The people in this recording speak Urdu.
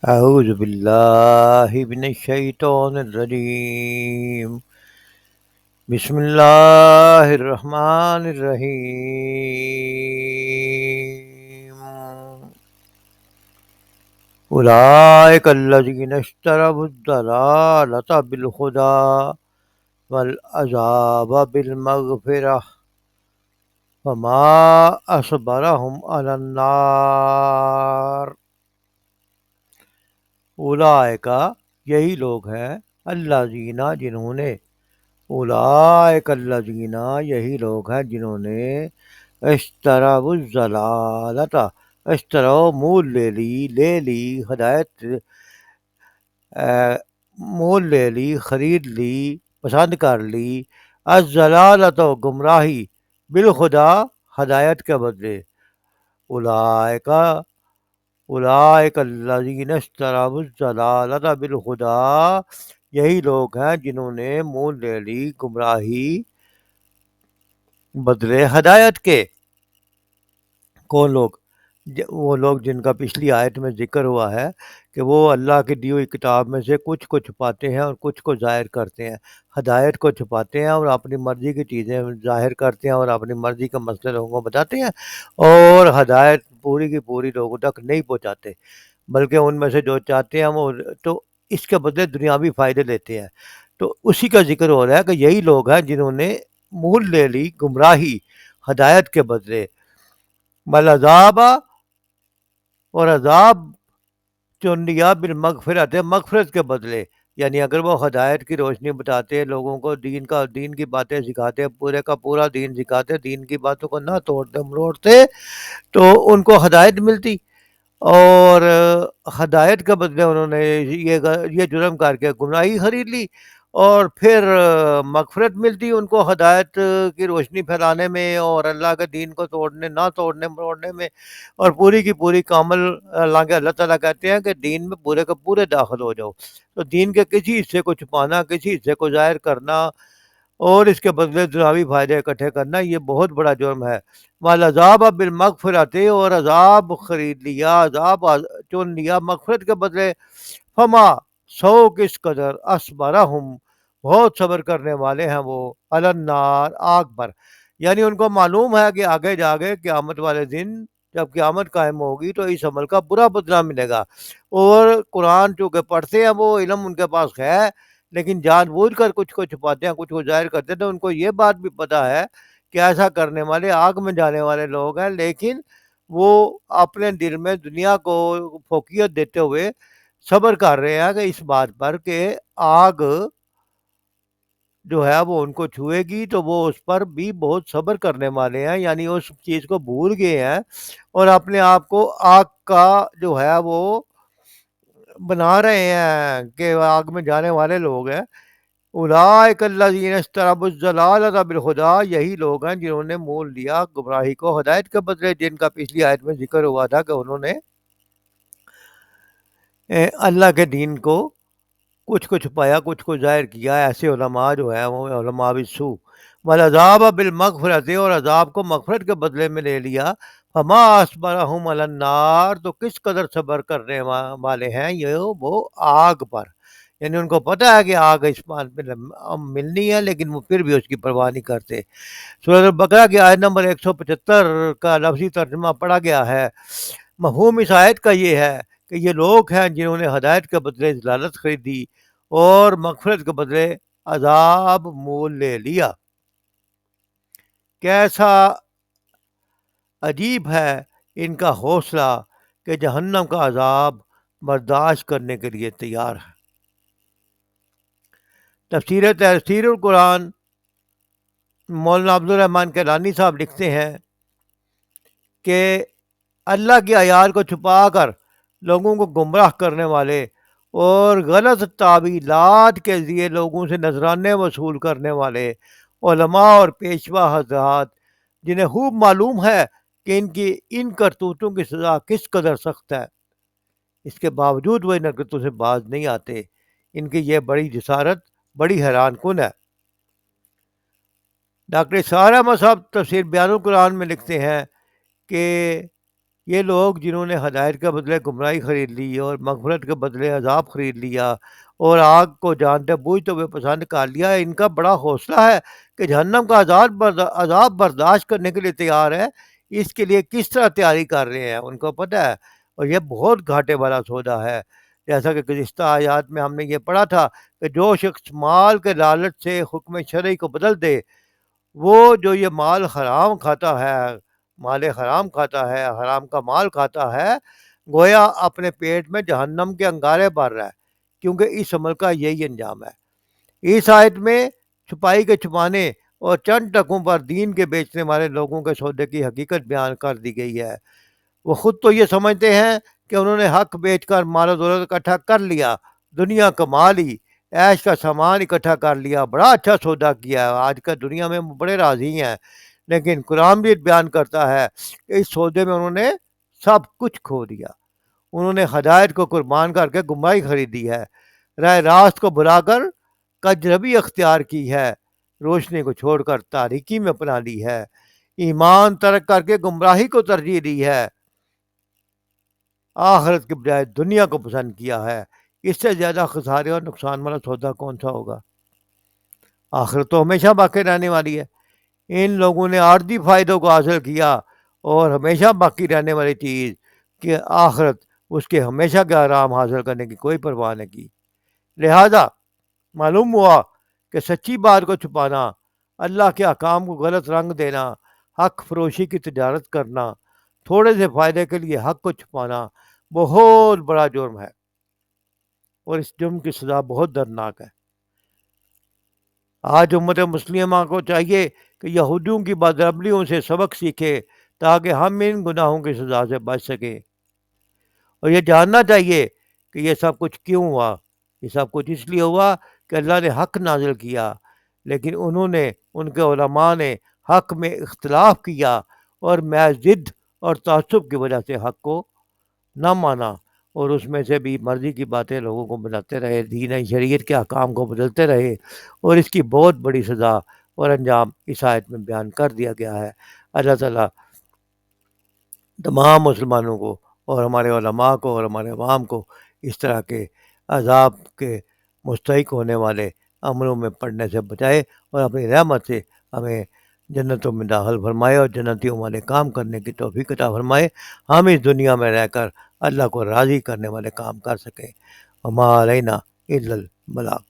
أعوذ بالله من الشيطان الرجيم. بسم الله الرحمن الرحيم. أولئك الذين اشتروا الضلالة بالهدى والعذاب بالمغفرة فما أصبرهم على النار. اولئک یہی لوگ ہیں، الذین جنہوں نے، اولئک الذین یہی لوگ ہیں جنہوں نے اشتروا الضلالۃ، اشتروا مول لے لی ہدایت، مول لے لی، خرید لی، پسند کر لی، الضلالۃ گمراہی، بالخدا ہدایت کے بدلے. اولئک اولئک الذین اشتروا الضلالۃ بالہدی، یہی لوگ ہیں جنہوں نے مول لے لی گمراہی بدلے ہدایت کے. کون لوگ؟ وہ لوگ جن کا پچھلی آیت میں ذکر ہوا ہے کہ وہ اللہ کی دی ہوئی کتاب میں سے کچھ کو چھپاتے ہیں اور کچھ کو ظاہر کرتے ہیں. ہدایت کو چھپاتے ہیں اور اپنی مرضی کی چیزیں ظاہر کرتے ہیں اور اپنی مرضی کا مسئلہ لوگوں کو بتاتے ہیں، اور ہدایت پوری کی پوری لوگوں تک نہیں پہنچاتے، بلکہ ان میں سے جو چاہتے ہیں وہ تو اس کے بدلے دنیاوی فائدے لیتے ہیں. تو اسی کا ذکر ہو رہا ہے کہ یہی لوگ ہیں جنہوں نے مول لے لی گمراہی ہدایت کے بدلے، بالعذاب، اور عذاب چن لیا بالمغفرت، مغفرت کے بدلے. یعنی اگر وہ ہدایت کی روشنی بتاتے، لوگوں کو دین کی باتیں سکھاتے، پورے کا پورا دین سکھاتے، دین کی باتوں کو نہ توڑتے مروڑتے، تو ان کو ہدایت ملتی، اور ہدایت کے بدلے انہوں نے یہ جرم کر کے گمراہی خرید لی، اور پھر مغفرت ملتی ان کو ہدایت کی روشنی پھیلانے میں اور اللہ کے دین کو نہ توڑنے مروڑنے میں، اور پوری کی پوری کامل. حالانکہ اللہ تعالیٰ کہتے ہیں کہ دین میں پورے کے پورے داخل ہو جاؤ، تو دین کے کسی حصے کو چھپانا، کسی حصے کو ظاہر کرنا اور اس کے بدلے دنیاوی فائدے اکٹھے کرنا، یہ بہت بڑا جرم ہے. والعذاب بالمغفرت، اور عذاب خرید لیا، عذاب چن لیا مغفرت کے بدلے. فما، سو کس قدر، اسبرہم، بہت صبر کرنے والے ہیں وہ، علی النار، آگ پر. یعنی ان کو معلوم ہے کہ آگے جا کے قیامت والے دن جب قیامت قائم ہوگی تو اس عمل کا برا بدلہ ملے گا. اور قرآن چونکہ پڑھتے ہیں، وہ علم ان کے پاس ہے، لیکن جان بوجھ کر کچھ کو چھپاتے ہیں، کچھ کو ظاہر کرتے ہیں. تو ان کو یہ بات بھی پتہ ہے کہ ایسا کرنے والے آگ میں جانے والے لوگ ہیں، لیکن وہ اپنے دل میں دنیا کو فوقیت دیتے ہوئے صبر کر رہے ہیں کہ اس بات پر کہ آگ جو ہے وہ ان کو چھوئے گی، تو وہ اس پر بھی بہت صبر کرنے والے ہیں. یعنی اس چیز کو بھول گئے ہیں اور اپنے آپ کو آگ کا جو ہے وہ بنا رہے ہیں کہ آگ میں جانے والے لوگ ہیں. اولئک الذین اشتروا الضلالۃ بالہدی، یہی لوگ ہیں جنہوں نے مول لیا گمراہی کو ہدایت کے بدلے، جن کا پچھلی آیت میں ذکر ہوا تھا کہ انہوں نے اللہ کے دین کو کچھ کو چھپایا، کچھ کو ظاہر کیا. ایسے علماء جو ہیں وہ علماء بالسوء. والعذاب بالمغفرت، اور عذاب کو مغفرت کے بدلے میں لے لیا. فما اصبرہم علی النار، تو کس قدر صبر کرنے والے ہیں یہ وہ آگ پر. یعنی ان کو پتہ ہے کہ آگ اس بات پہ ملنی ہے، لیکن وہ پھر بھی اس کی پرواہ نہیں کرتے. سورۃ البقرہ کی آیت نمبر 175 کا لفظی ترجمہ پڑھا گیا ہے. مفہوم اس آیت کا یہ ہے کہ یہ لوگ ہیں جنہوں نے ہدایت کے بدلے ضلالت خریدی اور مغفرت کے بدلے عذاب مول لے لیا. کیسا عجیب ہے ان کا حوصلہ کہ جہنم کا عذاب برداشت کرنے کے لیے تیار ہے. تفسیر القرآن مولانا عبدالرحمن کیلانی صاحب لکھتے ہیں کہ اللہ کی آیات کو چھپا کر لوگوں کو گمراہ کرنے والے اور غلط تعویلات کے ذریعے لوگوں سے نذرانے وصول کرنے والے علماء اور پیشوا حضرات، جنہیں خوب معلوم ہے کہ ان کرتوتوں کی سزا کس قدر سخت ہے، اس کے باوجود وہ ان حرکتوں سے باز نہیں آتے. ان کی یہ بڑی جسارت بڑی حیران کن ہے. ڈاکٹر اسحاق احمد صاحب تفسیر بیان القرآن میں لکھتے ہیں کہ یہ لوگ جنہوں نے ہدایت کے بدلے گمراہی خرید لی اور مغفرت کے بدلے عذاب خرید لیا اور آگ کو جانتے بوجھتے ہوئے پسند کر لیا، ان کا بڑا حوصلہ ہے کہ جہنم کا عذاب برداشت کرنے کے لیے تیار ہے۔ اس کے لیے کس طرح تیاری کر رہے ہیں ان کو پتہ ہے، اور یہ بہت گھاٹے والا سودا ہے۔ جیسا کہ گزشتہ آیات میں ہم نے یہ پڑھا تھا کہ جو شخص مال کے لالچ سے حکم شرعی کو بدل دے، وہ جو یہ مال حرام کھاتا ہے، مال حرام کھاتا ہے، حرام کا مال کھاتا ہے، گویا اپنے پیٹ میں جہنم کے انگارے بھر رہا ہے، کیونکہ اس عمل کا یہی انجام ہے۔ اس آیت میں چھپائی کے چھپانے اور چند ٹکوں پر دین کے بیچنے والے لوگوں کے سودے کی حقیقت بیان کر دی گئی ہے۔ وہ خود تو یہ سمجھتے ہیں کہ انہوں نے حق بیچ کر مال و دولت اکٹھا کر لیا، دنیا کما لی، عیش کا سامان اکٹھا کر لیا، بڑا اچھا سودا کیا ہے، آج کل دنیا میں بڑے راضی ہیں۔ لیکن قرآن بھی بیان کرتا ہے کہ اس سودے میں انہوں نے سب کچھ کھو دیا۔ انہوں نے ہدایت کو قربان کر کے گمراہی خریدی ہے، راہ راست کو بھلا کر کجربی اختیار کی ہے، روشنی کو چھوڑ کر تاریکی میں اپنا لی ہے، ایمان ترک کر کے گمراہی کو ترجیح دی ہے، آخرت کے بجائے دنیا کو پسند کیا ہے۔ اس سے زیادہ خسارے اور نقصان والا سودا کون سا ہوگا؟ آخرت تو ہمیشہ باقی رہنے والی ہے۔ ان لوگوں نے عارضی فائدوں کو حاصل کیا اور ہمیشہ باقی رہنے والی چیز کہ آخرت، اس کے ہمیشہ کے آرام حاصل کرنے کی کوئی پرواہ نہیں کی۔ لہذا معلوم ہوا کہ سچی بات کو چھپانا، اللہ کے احکام کو غلط رنگ دینا، حق فروشی کی تجارت کرنا، تھوڑے سے فائدے کے لیے حق کو چھپانا بہت بڑا جرم ہے، اور اس جرم کی سزا بہت دردناک ہے۔ آج امت مسلمہ کو چاہیے کہ یہودیوں کی بدعملیوں سے سبق سیکھے تاکہ ہم ان گناہوں کی سزا سے بچ سکیں، اور یہ جاننا چاہیے کہ یہ سب کچھ کیوں ہوا۔ یہ سب کچھ اس لیے ہوا کہ اللہ نے حق نازل کیا، لیکن ان کے علماء نے حق میں اختلاف کیا اور محض ضد اور تعصب کی وجہ سے حق کو نہ مانا، اور اس میں سے بھی مرضی کی باتیں لوگوں کو بتاتے رہے، دین شریعت کے احکام کو بدلتے رہے، اور اس کی بہت بڑی سزا اور انجام اس آیت میں بیان کر دیا گیا ہے۔ اللہ تعالیٰ تمام مسلمانوں کو اور ہمارے علماء کو اور ہمارے عوام کو اس طرح کے عذاب کے مستحق ہونے والے عملوں میں پڑنے سے بچائے، اور اپنی رحمت سے ہمیں جنتوں میں داخل فرمائے اور جنتیوں والے کام کرنے کی توفیق عطا فرمائے، ہم اس دنیا میں رہ کر اللہ کو راضی کرنے والے کام کر سکیں۔ وما علینا الا البلاغ۔